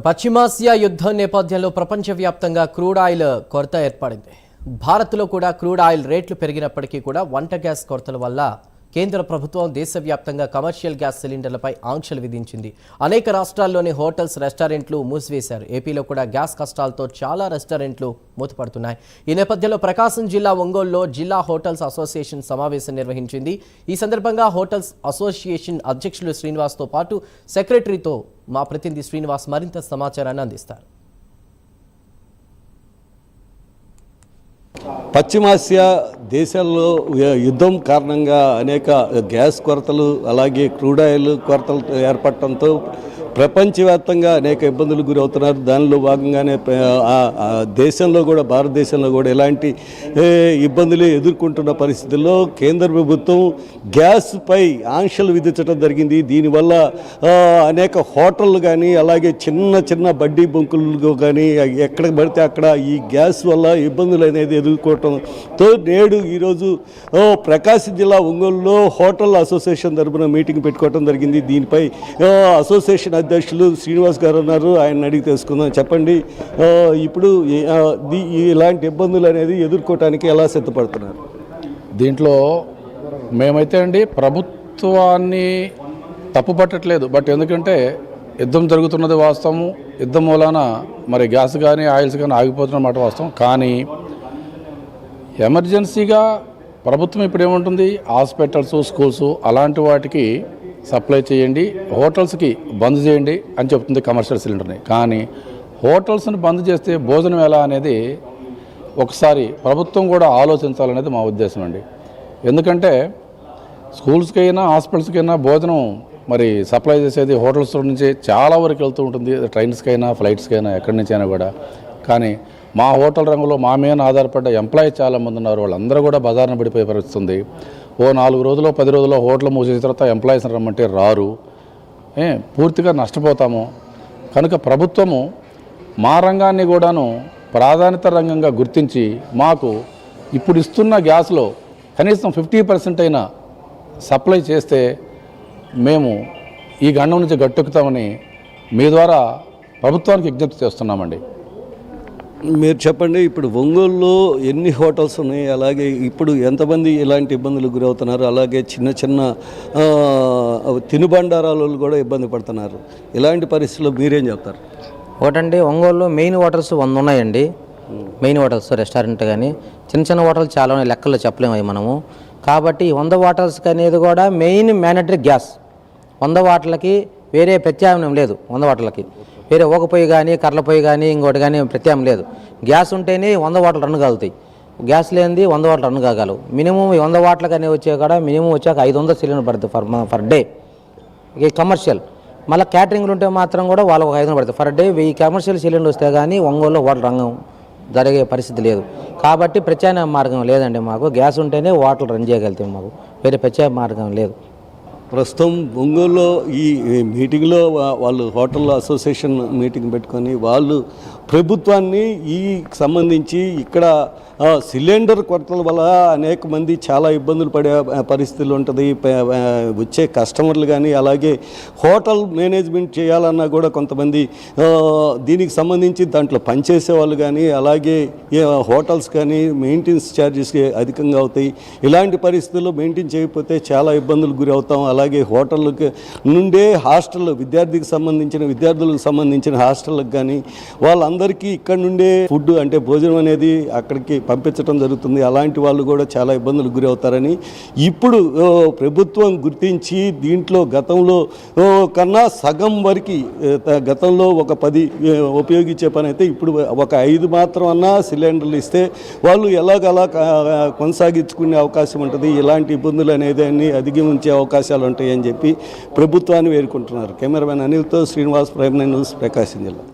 పశ్చిమాసియా యుద్ధం నేపథ్యంలో ప్రపంచవ్యాప్తంగా క్రూడ్ ఆయిల్ కొరత ఏర్పడింది. భారత్లో కూడా క్రూడ్ ఆయిల్ రేట్లు పెరిగినప్పటికీ కూడా వంట గ్యాస్ కొరతల వల్ల కేంద్ర ప్రభుత్వం దేశవ్యాప్తంగా కమర్షియల్ గ్యాస్ సిలిండర్లపై ఆంక్షలు విధించింది. అనేక రాష్ట్రాల్లోని హోటల్స్, రెస్టారెంట్లు మూసివేశారు. ఏపీలో కూడా గ్యాస్ కష్టాలతో చాలా రెస్టారెంట్లు మూతపడుతున్నాయి. ఈ నేపథ్యంలో ప్రకాశం జిల్లా ఒంగోలులో జిల్లా హోటల్స్ అసోసియేషన్ సమావేశం నిర్వహించింది. ఈ సందర్భంగా హోటల్స్ అసోసియేషన్ అధ్యక్షులు శ్రీనివాస్తో పాటు సెక్రటరీతో మా ప్రతినిధి శ్రీనివాస్ మరింత సమాచారాన్ని అందిస్తారు. పశ్చిమాసియా దేశాల్లో యుద్ధం కారణంగా అనేక గ్యాస్ కొరతలు అలాగే క్రూడ్ ఆయిల్ కొరతలు ఏర్పడటంతో ప్రపంచవ్యాప్తంగా అనేక ఇబ్బందులు గురవుతున్నారు. దానిలో భాగంగానే దేశంలో కూడా భారతదేశంలో కూడా ఎలాంటి ఇబ్బందులు ఎదుర్కొంటున్న పరిస్థితుల్లో కేంద్ర ప్రభుత్వం గ్యాస్పై ఆంక్షలు విధించడం జరిగింది. దీనివల్ల అనేక హోటళ్ళు కానీ అలాగే చిన్న చిన్న బడ్డీ బంకులు కానీ ఎక్కడ పడితే అక్కడ ఈ గ్యాస్ వల్ల ఇబ్బందులు అనేది ఎదుర్కోవడంతో నేడు ఈరోజు ప్రకాశం జిల్లా ఒంగోలులో హోటల్ అసోసియేషన్ తరపున మీటింగ్ పెట్టుకోవడం జరిగింది. దీనిపై అసోసియేషన్ అధ్యక్షులు శ్రీనివాస్ గారు ఉన్నారు. ఆయన అడిగి తెలుసుకుందాం. చెప్పండి, ఇప్పుడు ఇలాంటి ఇబ్బందులు అనేది ఎదుర్కోవటానికి ఎలా సిద్ధపడుతున్నారు? దీంట్లో మేమైతే ప్రభుత్వాన్ని తప్పు పట్టట్లేదు. బట్ ఎందుకంటే యుద్ధం జరుగుతున్నది వాస్తవం. యుద్ధం మూలాన మరి గ్యాస్ కానీ ఆయిల్స్ కానీ ఆగిపోతున్నమాట వాస్తవం. కానీ ఎమర్జెన్సీగా ప్రభుత్వం ఇప్పుడు ఏముంటుంది, హాస్పిటల్స్, స్కూల్స్ అలాంటి వాటికి సప్లై చేయండి, హోటల్స్కి బంద్ చేయండి అని చెప్తుంది కమర్షియల్ సిలిండర్ని. కానీ హోటల్స్ని బంద్ చేస్తే భోజనం ఎలా అనేది ఒకసారి ప్రభుత్వం కూడా ఆలోచించాలనేది మా ఉద్దేశం అండి. ఎందుకంటే స్కూల్స్కైనా హాస్పిటల్స్కైనా భోజనం మరి సప్లై చేసేది హోటల్స్ నుంచి చాలా వరకు వెళ్తూ ఉంటుంది, ట్రైన్స్కైనా ఫ్లైట్స్కైనా ఎక్కడి నుంచి అయినా కూడా. కానీ మా హోటల్ రంగంలో మా మీద ఆధారపడ్డ ఎంప్లాయీస్ చాలామంది ఉన్నారు. వాళ్ళందరూ కూడా బజార్న పడిపోయే పరిస్థితుంది. ఓ 4 రోజులు 10 రోజుల్లో హోటల్ మూసేసిన తర్వాత ఎంప్లాయీస్ని రమ్మంటే రారు. పూర్తిగా నష్టపోతాము. కనుక ప్రభుత్వము మా రంగాన్ని కూడాను ప్రాధాన్యత రంగంగా గుర్తించి మాకు ఇప్పుడు ఇస్తున్న గ్యాస్లో కనీసం 50% అయినా సప్లై చేస్తే మేము ఈ గండం నుంచి గట్టెక్కుతామని మీ ద్వారా ప్రభుత్వానికి విజ్ఞప్తి చేస్తున్నామండి. మీరు చెప్పండి, ఇప్పుడు ఒంగోలులో ఎన్ని హోటల్స్ ఉన్నాయి, అలాగే ఇప్పుడు ఎంతమంది ఇలాంటి ఇబ్బందులు గురవుతున్నారు, అలాగే చిన్న చిన్న తినుబండారాలు కూడా ఇబ్బంది పడుతున్నారు. ఇలాంటి పరిస్థితుల్లో మీరేం చెప్తారు? ఒకటండి, ఒంగోలులో మెయిన్ హోటల్స్ 100 ఉన్నాయండి. మెయిన్ హోటల్స్, రెస్టారెంట్ కానీ చిన్న చిన్న హోటల్స్ చాలా ఉన్నాయి, లెక్కల్లో చెప్పలేము అవి మనము. కాబట్టి 100 హోటల్స్కి అనేది కూడా మెయిన్ మ్యాండటరీ గ్యాస్. 100 హోటళ్ళకి వేరే ప్రత్యామ్నాయం లేదు. 100 హోటళ్ళకి వేరే ఒక పొయ్యి కానీ కర్రల పొయ్యి కానీ ఇంకోటి కానీ ప్రత్యామ్నాయం లేదు. గ్యాస్ ఉంటేనే 100 హోటలు రన్ కాగుతాయి. గ్యాస్ లేనిది 100 హోటలు రన్ కాగలవు. మినిమం 100 హోటలకు అనేవి వచ్చే కూడా మినిమం వచ్చాక 500 సిలిండర్ పడుతుంది ఫర్ డే. ఇక కమర్షియల్ మళ్ళీ క్యాటరింగ్లు ఉంటే మాత్రం కూడా వాళ్ళకు 500 పడుతుంది ఫర్ డే. 1000 కమర్షియల్ సిలిండర్ వస్తే కానీ ఒంగోలులో హోటల్ రంగం జరిగే పరిస్థితి లేదు. కాబట్టి ప్రత్యామ్నాయ మార్గం లేదండి. మాకు గ్యాస్ ఉంటేనే హోటల్ రన్ చేయగలుగుతాం. మాకు వేరే ప్రత్యామ్నాయ మార్గం లేదు. ప్రస్తుతం ఒంగోలులో ఈ మీటింగ్లో వాళ్ళు హోటల్ అసోసియేషన్ మీటింగ్ పెట్టుకొని వాళ్ళు ప్రభుత్వాన్ని ఈ సంబంధించి ఇక్కడ సిలిండర్ కొరతల వల్ల అనేక మంది చాలా ఇబ్బందులు పడే పరిస్థితులు ఉంటుంది. వచ్చే కస్టమర్లు కానీ అలాగే హోటల్ మేనేజ్మెంట్ చేయాలన్నా కూడా కొంతమంది దీనికి సంబంధించి దాంట్లో పనిచేసే వాళ్ళు కానీ అలాగే హోటల్స్ కానీ మెయింటెనెన్స్ ఛార్జెస్ అధికంగా అవుతాయి. ఇలాంటి పరిస్థితుల్లో మెయింటైన్ చేయకపోతే చాలా ఇబ్బందులు గురి అవుతాం. అలాగే హోటళ్ళకి నుండే హాస్టల్ విద్యార్థులకు సంబంధించిన హాస్టళ్ళకి కానీ వాళ్ళందరికీ ఇక్కడ నుండే ఫుడ్ అంటే భోజనం అనేది అక్కడికి పంపించడం జరుగుతుంది. అలాంటి వాళ్ళు కూడా చాలా ఇబ్బందులు గురి అవుతారని ఇప్పుడు ప్రభుత్వం గుర్తించి దీంట్లో గతంలో కన్నా సగం వరకు గతంలో ఒక 10 ఉపయోగించే పని అయితే ఇప్పుడు ఒక 5 మాత్రం అన్నా సిలిండర్లు ఇస్తే వాళ్ళు ఎలాగలా కొనసాగించుకునే అవకాశం ఉంటుంది. ఇలాంటి ఇబ్బందులు అనేది అధిగమించే అవకాశాలు ఉంటాయని చెప్పి ప్రభుత్వాన్ని వేడుకుంటున్నారు. కెమెరామెన్ అనిల్తో శ్రీనివాస్, ప్రైమ్ న్యూస్, ప్రకాశం జిల్లా.